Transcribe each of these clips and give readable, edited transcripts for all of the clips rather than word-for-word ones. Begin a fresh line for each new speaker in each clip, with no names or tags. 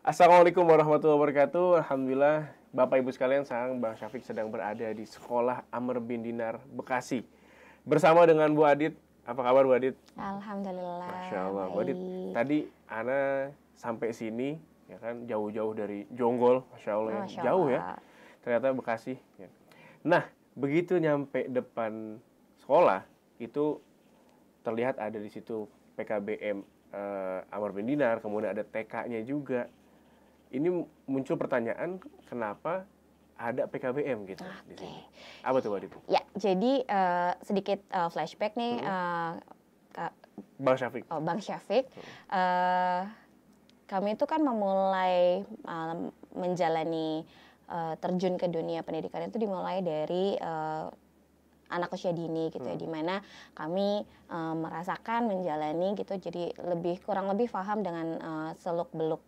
Assalamualaikum warahmatullahi wabarakatuh. Alhamdulillah, Bapak Ibu sekalian, sekarang Bang Syafiq sedang berada di Sekolah Amr bin Dinar, Bekasi. Bersama dengan Bu Adit. Apa kabar Bu Adit?
Alhamdulillah.
Masya Allah, Bu Adit.
Baik.
Tadi Ana sampai sini, ya kan, jauh-jauh dari Jonggol, Masya Allah, ya.
Masya
Jauh ya.
Allah.
Ternyata Bekasi. Ya. Nah, begitu nyampe depan sekolah, itu terlihat ada di situ PKBM Amr bin Dinar, kemudian ada TK-nya juga. Ini muncul pertanyaan, kenapa ada PKBM gitu di sini? Apa tuh, Wadid?
Ya, jadi sedikit flashback nih,
Bang Syafiq.
Bang Syafiq. Kami itu kan memulai menjalani terjun ke dunia pendidikan itu dimulai dari anak usia dini gitu ya, dimana kami merasakan menjalani gitu, jadi kurang lebih paham dengan seluk beluk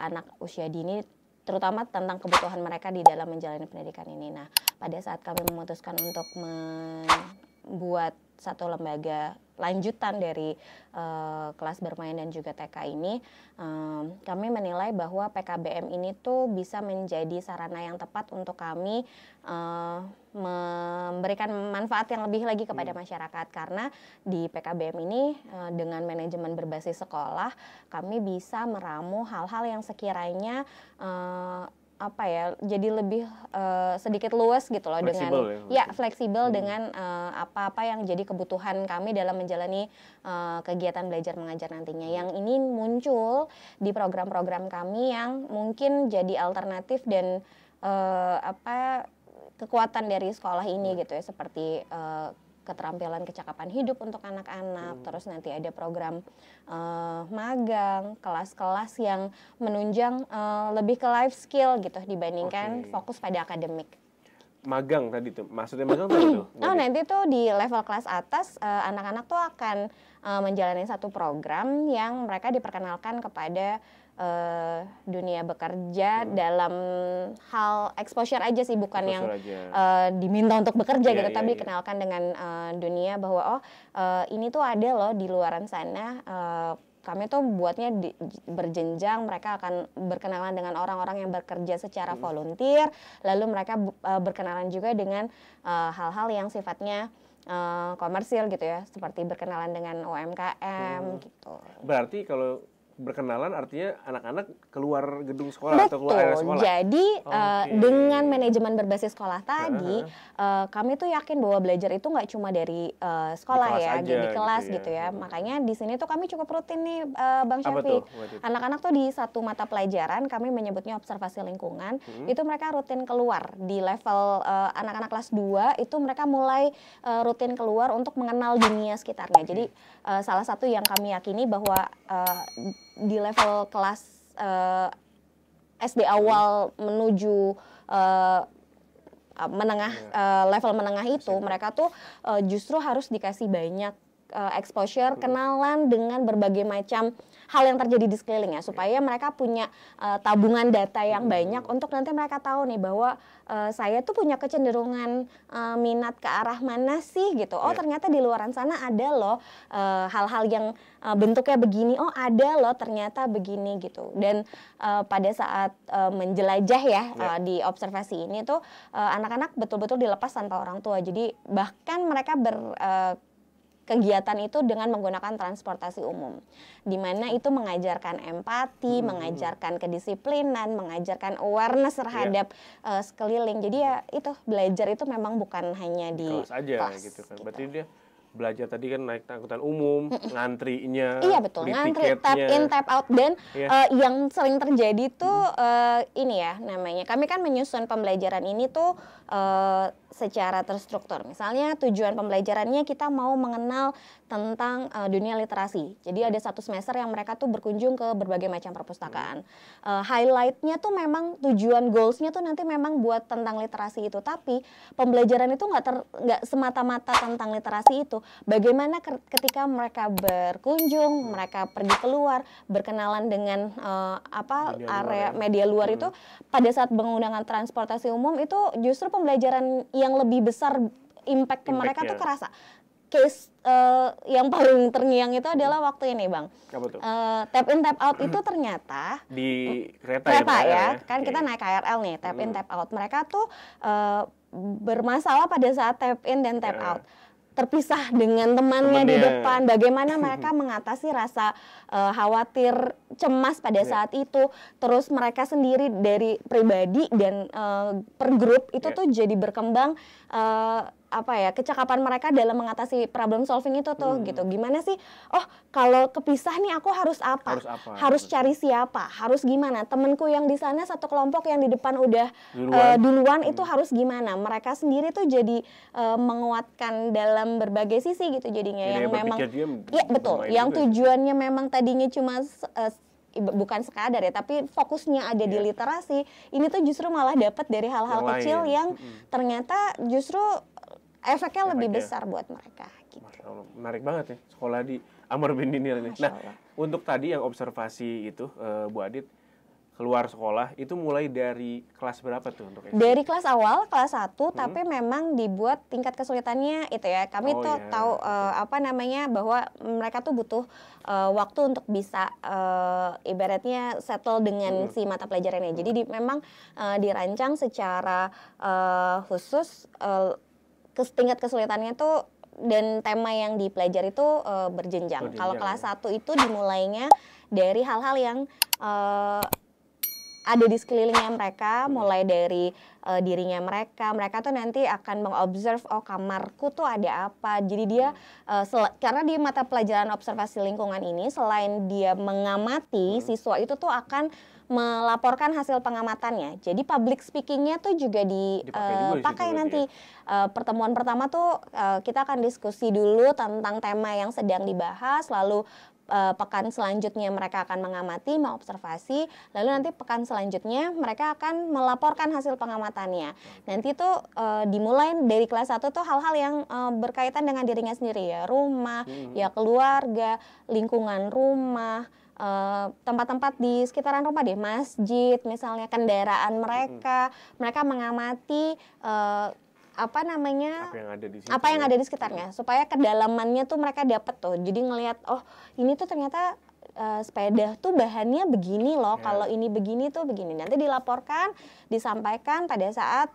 anak usia dini, terutama tentang kebutuhan mereka di dalam menjalani pendidikan ini. Nah, pada saat kami memutuskan untuk membuat satu lembaga lanjutan dari kelas bermain dan juga TK ini, kami menilai bahwa PKBM ini tuh bisa menjadi sarana yang tepat untuk kami memberikan manfaat yang lebih lagi kepada masyarakat, karena di PKBM ini dengan manajemen berbasis sekolah kami bisa meramu hal-hal yang sekiranya jadi lebih sedikit luas gitu loh,
Fleksibel,
dengan fleksibel dengan apa-apa yang jadi kebutuhan kami dalam menjalani kegiatan belajar mengajar nantinya. Yang ini muncul di program-program kami yang mungkin jadi alternatif dan kekuatan dari sekolah ini gitu ya, seperti keterampilan kecakapan hidup untuk anak-anak, terus nanti ada program magang, kelas-kelas yang menunjang lebih ke life skill gitu dibandingkan fokus pada akademik.
Magang tadi tuh, maksudnya magang tuh?
Nanti tuh di level kelas atas anak-anak tuh akan menjalani satu program yang mereka diperkenalkan kepada dunia bekerja dalam hal exposure aja sih, bukan yang diminta untuk bekerja gitu, tapi dikenalkan dengan dunia bahwa ini tuh ada loh di luaran sana. Kami tuh buatnya berjenjang, mereka akan berkenalan dengan orang-orang yang bekerja secara volunteer, lalu mereka berkenalan juga dengan hal-hal yang sifatnya komersil gitu ya, seperti berkenalan dengan UMKM gitu.
Berarti kalau berkenalan artinya anak-anak keluar gedung sekolah atau keluar area sekolah?
Jadi dengan manajemen berbasis sekolah tadi, kami tuh yakin bahwa belajar itu nggak cuma dari sekolah di kelas gitu ya. Makanya di sini tuh kami cukup rutin nih, Bang Syafiq. Anak-anak tuh di satu mata pelajaran, kami menyebutnya observasi lingkungan, itu mereka rutin keluar. Di level anak-anak kelas 2 itu mereka mulai rutin keluar untuk mengenal dunia sekitarnya. Jadi salah satu yang kami yakini bahwa di level kelas SD awal menuju menengah, level menengah itu mereka tuh justru harus dikasih banyak exposure, kenalan dengan berbagai macam hal yang terjadi di sekelilingnya, supaya mereka punya tabungan data yang banyak untuk nanti mereka tahu nih bahwa saya tuh punya kecenderungan minat ke arah mana sih gitu. Ternyata di luaran sana ada loh hal-hal yang bentuknya begini, ada loh ternyata begini gitu. Dan pada saat menjelajah di observasi ini tuh anak-anak betul-betul dilepas tanpa orang tua. Jadi bahkan mereka kegiatan itu dengan menggunakan transportasi umum, di mana itu mengajarkan empati, mengajarkan kedisiplinan, mengajarkan awareness terhadap sekeliling. Jadi ya itu, belajar itu memang bukan hanya di
kelas aja gitu kan. Berarti dia belajar tadi kan naik angkutan umum, ngantrinya,
betul, ngantri, tap in, tap out, dan yang sering terjadi tuh ini ya namanya, kami kan menyusun pembelajaran ini tuh secara terstruktur. Misalnya tujuan pembelajarannya kita mau mengenal tentang dunia literasi. Jadi ada satu semester yang mereka tuh berkunjung ke berbagai macam perpustakaan. Highlightnya tuh memang tujuan goalsnya tuh nanti memang buat tentang literasi itu. Tapi pembelajaran itu nggak semata-mata tentang literasi itu. Bagaimana ketika mereka berkunjung, mereka pergi keluar, berkenalan dengan area media luar itu, pada saat menggunakan transportasi umum itu justru pembelajaran yang lebih besar, impact ke mereka tuh kerasa. case yang paling terngiang itu adalah waktu ini, Bang.
Apa tuh?
Tap in tap out itu ternyata
Di kereta
ya, kan
Oke.
kita naik KRL nih, tap in tap out. Mereka tuh bermasalah pada saat tap in dan tap out. Terpisah dengan temannya di depan. Bagaimana mereka mengatasi rasa khawatir, cemas pada saat itu. Terus mereka sendiri dari pribadi dan per grup itu tuh jadi berkembang kecakapan mereka dalam mengatasi problem solving itu tuh gitu. Gimana sih? Oh, kalau kepisah nih aku harus apa? Harus cari siapa? Harus gimana? Temenku yang di sana satu kelompok yang di depan udah duluan itu harus gimana? Mereka sendiri tuh jadi menguatkan dalam berbagai sisi gitu jadinya.
Jadi
yang memang ya betul, yang tujuannya memang tadinya cuma bukan sekadar ya, tapi fokusnya ada di literasi, ini tuh justru malah dapat dari hal-hal kecil yang ternyata justru efeknya lebih besar buat mereka. Gitu.
Masya Allah, menarik banget ya sekolah di Amr bin Dinar ini. Nah, untuk tadi yang observasi itu, Bu Adit, keluar sekolah itu mulai dari kelas berapa tuh untuk SD?
Dari kelas awal, kelas 1, tapi memang dibuat tingkat kesulitannya itu ya. Kami tuh tahu bahwa mereka tuh butuh waktu untuk bisa ibaratnya settle dengan si mata pelajarannya. Jadi memang dirancang secara khusus tingkat kesulitannya tuh dan tema yang dipelajari itu berjenjang. Kalau kelas 1 itu dimulainya dari hal-hal yang ada di sekelilingnya mereka, mulai dari dirinya mereka tuh nanti akan mengobserve, oh kamarku tuh ada apa. Jadi dia karena di mata pelajaran observasi lingkungan ini, selain dia mengamati, siswa itu tuh akan melaporkan hasil pengamatannya. Jadi public speakingnya tuh juga dipakai nanti. Pertemuan pertama tuh kita akan diskusi dulu tentang tema yang sedang dibahas, lalu pekan selanjutnya mereka akan mengamati, mengobservasi, lalu nanti pekan selanjutnya mereka akan melaporkan hasil pengamatannya. Nanti tuh dimulai dari kelas 1 tuh hal-hal yang berkaitan dengan dirinya sendiri ya, rumah, ya keluarga, lingkungan rumah, tempat-tempat di sekitaran rumah deh, masjid misalnya, kendaraan mereka mengamati apa yang ada di sekitarnya, supaya kedalamannya tuh mereka dapat tuh. Jadi ngelihat, oh ini tuh ternyata sepeda tuh bahannya begini loh, kalau ini begini tuh begini. Nanti dilaporkan, disampaikan pada saat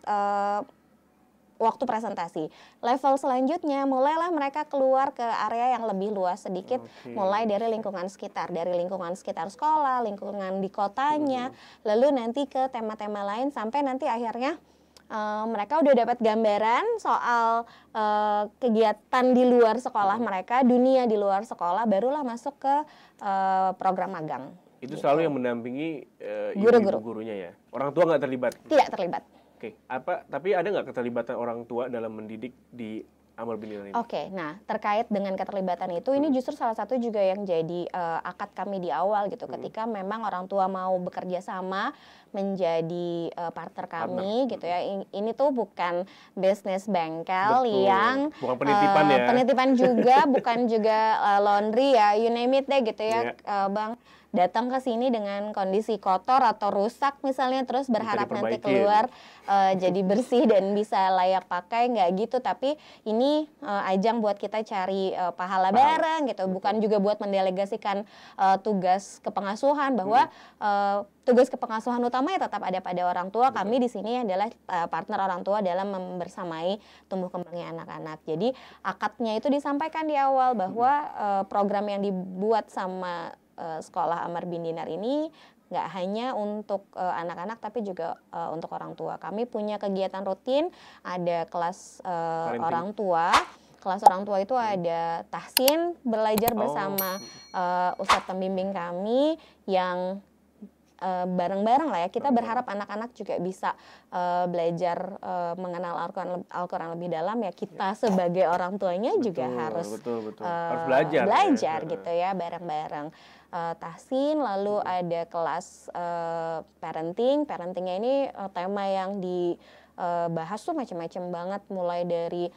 waktu presentasi. Level selanjutnya mulailah mereka keluar ke area yang lebih luas sedikit, mulai dari lingkungan sekitar sekolah, lingkungan di kotanya, lalu nanti ke tema-tema lain sampai nanti akhirnya mereka udah dapat gambaran soal kegiatan di luar sekolah mereka, dunia di luar sekolah, barulah masuk ke program magang.
Itu gitu. Selalu yang mendampingi guru-gurunya ya? Orang tua nggak terlibat?
Tidak terlibat.
Oke, tapi ada nggak keterlibatan orang tua dalam mendidik di Amr bin Dinar ini?
Oke, nah terkait dengan keterlibatan itu, ini justru salah satu juga yang jadi akad kami di awal gitu, ketika memang orang tua mau bekerja sama menjadi partner kami gitu ya. Ini tuh bukan bisnis bengkel. Betul. Yang
bukan penitipan ya.
Penitipan juga, bukan juga laundry ya, you name it deh gitu ya, Bang. Datang ke sini dengan kondisi kotor atau rusak misalnya, terus berharap nanti keluar jadi bersih dan bisa layak pakai, nggak gitu. Tapi ini ajang buat kita cari pahala bareng gitu, bukan juga buat mendelegasikan tugas kepengasuhan, bahwa tugas kepengasuhan utama ya tetap ada pada orang tua. Kami di sini adalah partner orang tua dalam membersamai tumbuh kembangnya anak-anak. Jadi akadnya itu disampaikan di awal bahwa program yang dibuat sama sekolah Amr bin Dinar ini nggak hanya untuk anak-anak tapi juga untuk orang tua. Kami punya kegiatan rutin, ada kelas orang tua. Kelas orang tua itu ada tahsin, belajar bersama ustadz pembimbing kami yang bareng-bareng lah ya. Kita berharap anak-anak juga bisa belajar mengenal Al-Quran lebih dalam ya. Kita sebagai orang tuanya juga harus belajar gitu ya, bareng-bareng. Tahsin, lalu ada kelas parentingnya ini tema yang dibahas tuh macam-macam banget, mulai dari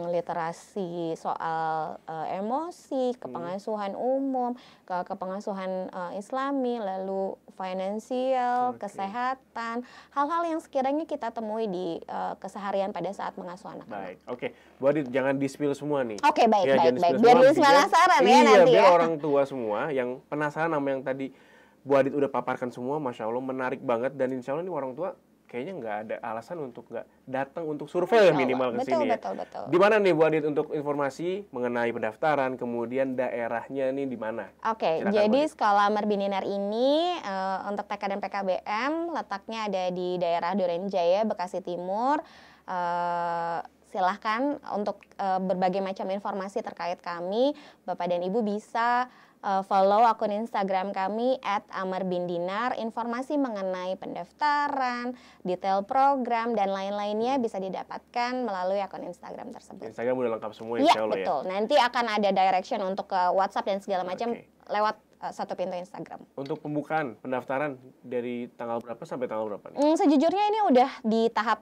literasi soal emosi, kepengasuhan umum, kepengasuhan Islami, lalu finansial, kesehatan, hal-hal yang sekiranya kita temui di keseharian pada saat mengasuh anak-anak.
Baik, oke. Bu Adit, jangan di-spill semua nih.
Oke, baik,
Ya,
baik,
jangan
baik.
di-spill
Biar
semua,
dia penasaran ya
iya,
nanti
biar
ya.
orang tua semua yang penasaran sama yang tadi Bu Adit udah paparkan semua, Masya Allah menarik banget, dan insya Allah ini orang tua kayaknya nggak ada alasan untuk nggak datang untuk survei ya minimal ke sini ya.
Betul.
Di mana nih Bu Adit untuk informasi mengenai pendaftaran, kemudian daerahnya nih di mana?
Oke,
Silakan,
jadi
Bu Adit.
Sekolah Amar Bininar ini untuk TK dan PKBM letaknya ada di daerah Duren Jaya, Bekasi Timur. Silahkan untuk berbagai macam informasi terkait kami, Bapak dan Ibu bisa follow akun Instagram kami @amarbindinar. Informasi mengenai pendaftaran, detail program, dan lain-lainnya bisa didapatkan melalui akun Instagram tersebut.
Instagram udah lengkap semua
Iya,
insya Allah ya.
betul. Nanti akan ada direction untuk ke WhatsApp dan segala macam lewat satu pintu Instagram.
Untuk pembukaan pendaftaran dari tanggal berapa sampai tanggal berapa nih?
Sejujurnya ini udah di tahap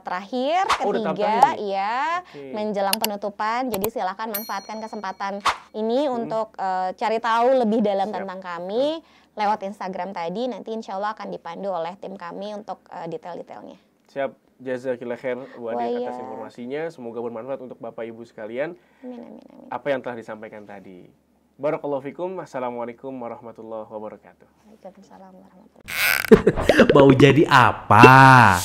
terakhir,
Oh, udah tahap
ketiga,
terakhir nih?
ya,
Oke.
menjelang penutupan. Jadi silakan manfaatkan kesempatan ini untuk cari tahu lebih dalam
Siap.
tentang kami lewat Instagram tadi. Nanti insya Allah akan dipandu oleh tim kami untuk detail-detailnya.
Siap, jazakillah khair Bu Adit atas
Waya.
informasinya. Semoga bermanfaat untuk Bapak Ibu sekalian
Amin, amin, amin.
apa yang telah disampaikan tadi. Barakallahu fikum. Assalamualaikum warahmatullahi wabarakatuh.
Waalaikumsalam warahmatullahi wabarakatuh.
Mau jadi apa?